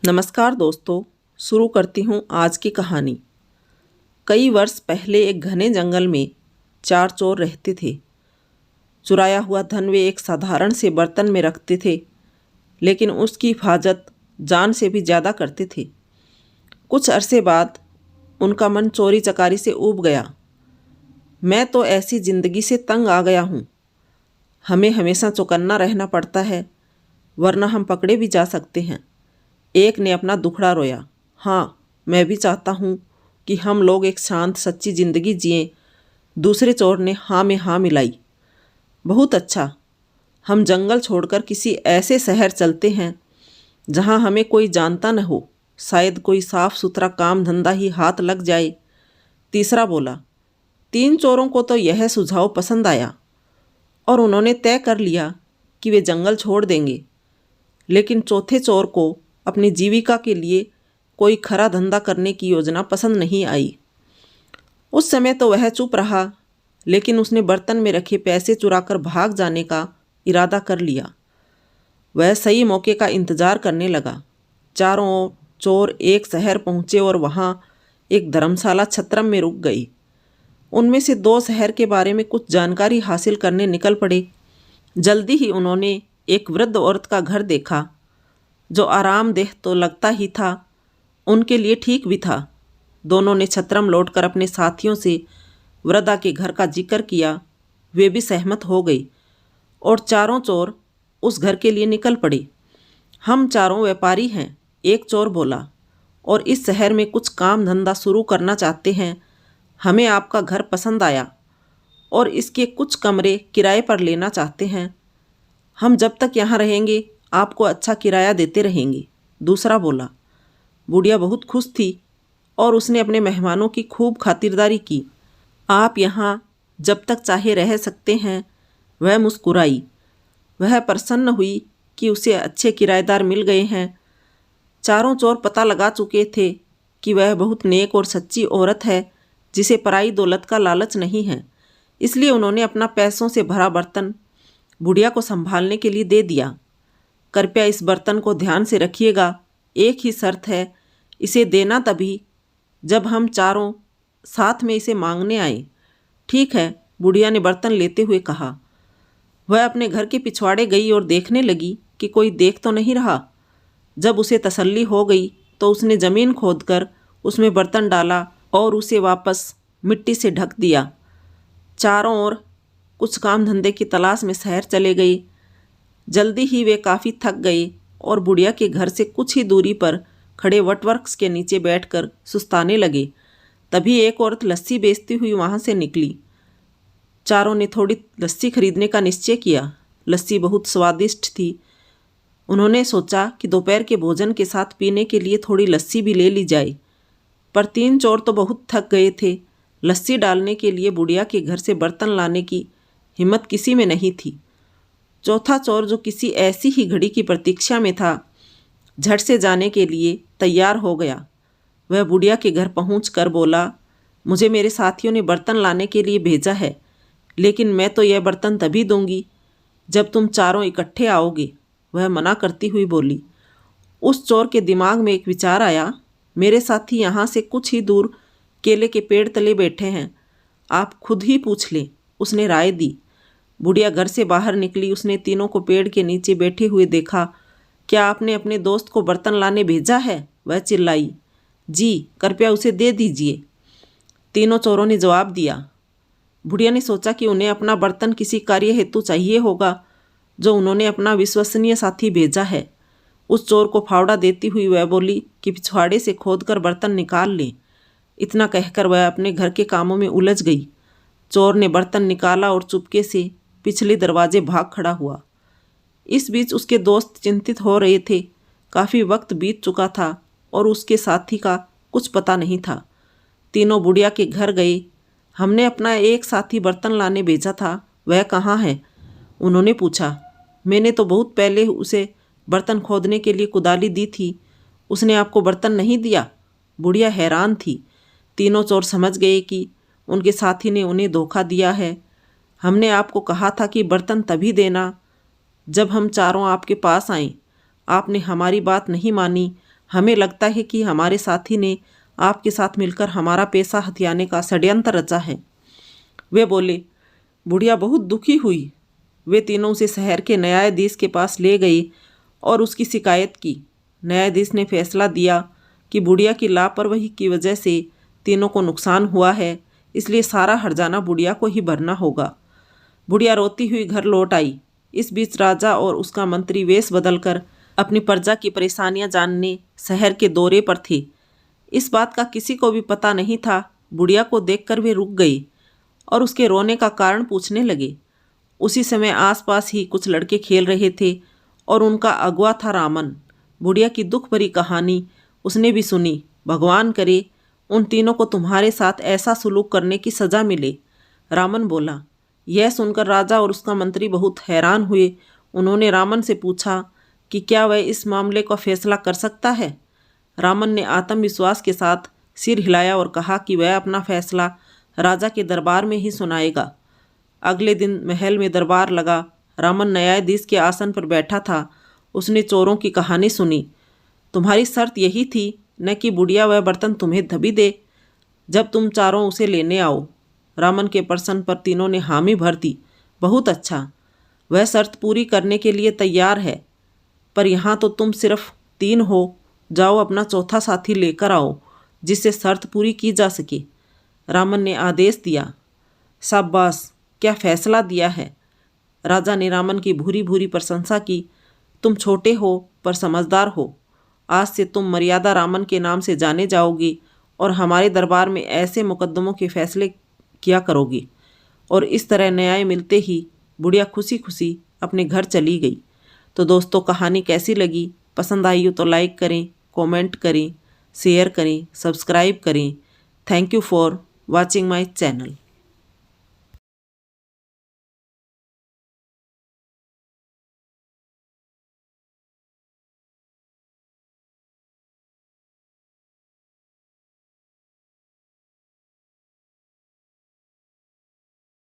नमस्कार दोस्तों, शुरू करती हूँ आज की कहानी। कई वर्ष पहले एक घने जंगल में 4 चोर रहते थे। चुराया हुआ धन वे एक साधारण से बर्तन में रखते थे, लेकिन उसकी हिफाजत जान से भी ज़्यादा करते थे। कुछ अरसे बाद उनका मन चोरी चकारी से ऊब गया। मैं तो ऐसी ज़िंदगी से तंग आ गया हूँ। हमें हमेशा चौकन्ना रहना पड़ता है, वरना हम पकड़े भी जा सकते हैं। एक ने अपना दुखड़ा रोया। हाँ, मैं भी चाहता हूँ कि हम लोग एक शांत सच्ची ज़िंदगी जिएं। दूसरे चोर ने हाँ में हाँ मिलाई। बहुत अच्छा, हम जंगल छोड़कर किसी ऐसे शहर चलते हैं जहाँ हमें कोई जानता न हो। शायद कोई साफ सुथरा काम धंधा ही हाथ लग जाए। तीसरा बोला। 3 चोरों को तो यह सुझाव पसंद आया और उन्होंने तय कर लिया कि वे जंगल छोड़ देंगे। लेकिन चौथे चोर को अपनी जीविका के लिए कोई खरा धंधा करने की योजना पसंद नहीं आई। उस समय तो वह चुप रहा, लेकिन उसने बर्तन में रखे पैसे चुराकर भाग जाने का इरादा कर लिया। वह सही मौके का इंतजार करने लगा। चारों चोर एक शहर पहुँचे और वहाँ एक धर्मशाला छत्रम में रुक गई। उनमें से 2 शहर के बारे में कुछ जानकारी हासिल करने निकल पड़े। जल्दी ही उन्होंने एक वृद्ध औरत का घर देखा, जो आरामदेह तो लगता ही था, उनके लिए ठीक भी था। दोनों ने छत्रम लौटकर अपने साथियों से वृद्धा के घर का जिक्र किया। वे भी सहमत हो गई और चारों चोर उस घर के लिए निकल पड़े। हम चारों व्यापारी हैं, एक चोर बोला, और इस शहर में कुछ काम धंधा शुरू करना चाहते हैं। हमें आपका घर पसंद आया और इसके कुछ कमरे किराए पर लेना चाहते हैं। हम जब तक यहाँ रहेंगे आपको अच्छा किराया देते रहेंगे। दूसरा बोला। बुढ़िया बहुत खुश थी और उसने अपने मेहमानों की खूब खातिरदारी की। आप यहाँ जब तक चाहे रह सकते हैं। वह मुस्कुराई। वह प्रसन्न हुई कि उसे अच्छे किराएदार मिल गए हैं। चारों चोर पता लगा चुके थे कि वह बहुत नेक और सच्ची औरत है, जिसे पराई दौलत का लालच नहीं है। इसलिए उन्होंने अपना पैसों से भरा बर्तन बुढ़िया को संभालने के लिए दे दिया। कृपया इस बर्तन को ध्यान से रखिएगा। एक ही शर्त है, इसे देना तभी जब हम चारों साथ में इसे मांगने आए। ठीक है, बुढ़िया ने बर्तन लेते हुए कहा। वह अपने घर के पिछवाड़े गई और देखने लगी कि कोई देख तो नहीं रहा। जब उसे तसल्ली हो गई तो उसने ज़मीन खोदकर उसमें बर्तन डाला और उसे वापस मिट्टी से ढक दिया। चारों ओर कुछ काम धंधे की तलाश में शहर चले गई। जल्दी ही वे काफ़ी थक गए और बुढ़िया के घर से कुछ ही दूरी पर खड़े वटवृक्ष के नीचे बैठकर सुस्ताने लगे। तभी एक औरत लस्सी बेचती हुई वहाँ से निकली। चारों ने थोड़ी लस्सी खरीदने का निश्चय किया। लस्सी बहुत स्वादिष्ट थी। उन्होंने सोचा कि दोपहर के भोजन के साथ पीने के लिए थोड़ी लस्सी भी ले ली जाए। पर 3 चोर तो बहुत थक गए थे। लस्सी डालने के लिए बुढ़िया के घर से बर्तन लाने की हिम्मत किसी में नहीं थी। चौथा चोर, जो किसी ऐसी ही घड़ी की प्रतीक्षा में था, झट से जाने के लिए तैयार हो गया। वह बुढ़िया के घर पहुंचकर बोला, मुझे मेरे साथियों ने बर्तन लाने के लिए भेजा है, लेकिन मैं तो यह बर्तन तभी दूंगी जब तुम चारों इकट्ठे आओगे। वह मना करती हुई बोली। उस चोर के दिमाग में एक विचार आया। मेरे साथी यहाँ से कुछ ही दूर केले के पेड़ तले बैठे हैं, आप खुद ही पूछ लें। उसने राय दी। बुढ़िया घर से बाहर निकली। उसने तीनों को पेड़ के नीचे बैठे हुए देखा। क्या आपने अपने दोस्त को बर्तन लाने भेजा है? वह चिल्लाई। जी, कृपया उसे दे दीजिए। तीनों चोरों ने जवाब दिया। बुढ़िया ने सोचा कि उन्हें अपना बर्तन किसी कार्य हेतु चाहिए होगा, जो उन्होंने अपना विश्वसनीय साथी भेजा है। उस चोर को फावड़ा देती हुई वह बोली कि पिछवाड़े से खोदकर बर्तन निकाल लें। इतना कहकर वह अपने घर के कामों में उलझ गई। चोर ने बर्तन निकाला और चुपके से पिछले दरवाजे भाग खड़ा हुआ। इस बीच उसके दोस्त चिंतित हो रहे थे। काफ़ी वक्त बीत चुका था और उसके साथी का कुछ पता नहीं था। तीनों बुढ़िया के घर गए। हमने अपना एक साथी बर्तन लाने भेजा था, वह कहाँ है? उन्होंने पूछा। मैंने तो बहुत पहले उसे बर्तन खोदने के लिए कुदाली दी थी। उसने आपको बर्तन नहीं दिया? बुढ़िया हैरान थी। तीनों चोर समझ गए कि उनके साथी ने उन्हें धोखा दिया है। हमने आपको कहा था कि बर्तन तभी देना जब हम चारों आपके पास आएं। आपने हमारी बात नहीं मानी। हमें लगता है कि हमारे साथी ने आपके साथ मिलकर हमारा पैसा हथियाने का षड्यंत्र रचा है। वे बोले। बुढ़िया बहुत दुखी हुई। वे तीनों उसे शहर के न्यायाधीश के पास ले गई और उसकी शिकायत की। न्यायाधीश ने फैसला दिया कि बुढ़िया की लापरवाही की वजह से तीनों को नुकसान हुआ है, इसलिए सारा हर्जाना बुढ़िया को ही भरना होगा। बुढ़िया रोती हुई घर लौट आई। इस बीच राजा और उसका मंत्री वेश बदलकर अपनी प्रजा की परेशानियां जानने शहर के दौरे पर थे। इस बात का किसी को भी पता नहीं था। बुढ़िया को देखकर वे रुक गई और उसके रोने का कारण पूछने लगे। उसी समय आसपास ही कुछ लड़के खेल रहे थे और उनका अगुआ था रामन। बुढ़िया की दुख भरी कहानी उसने भी सुनी। भगवान करे उन तीनों को तुम्हारे साथ ऐसा सुलूक करने की सज़ा मिले, रामन बोला। यह सुनकर राजा और उसका मंत्री बहुत हैरान हुए। उन्होंने रामन से पूछा कि क्या वह इस मामले का फैसला कर सकता है। रामन ने आत्मविश्वास के साथ सिर हिलाया और कहा कि वह अपना फैसला राजा के दरबार में ही सुनाएगा। अगले दिन महल में दरबार लगा। रामन न्यायाधीश के आसन पर बैठा था। उसने चोरों की कहानी सुनी। तुम्हारी शर्त यही थी न कि बुढ़िया वह बर्तन तुम्हें धबी दे जब तुम चारों उसे लेने आओ। रामन के प्रश्न पर तीनों ने हामी भर दी। बहुत अच्छा, वह शर्त पूरी करने के लिए तैयार है, पर यहाँ तो तुम सिर्फ 3 हो। जाओ अपना चौथा साथी लेकर आओ जिससे शर्त पूरी की जा सके, रामन ने आदेश दिया। शाबाश, क्या फैसला दिया है। राजा ने रामन की भूरी भूरी प्रशंसा की। तुम छोटे हो पर समझदार हो। आज से तुम मर्यादा रामन के नाम से जाने जाओगी और हमारे दरबार में ऐसे मुकदमों के फैसले किया करोगी। और इस तरह न्याय मिलते ही बुढ़िया खुशी खुशी अपने घर चली गई। तो दोस्तों, कहानी कैसी लगी? पसंद आई हो तो लाइक करें, कमेंट करें, शेयर करें, सब्सक्राइब करें। Thank you for watching my channel.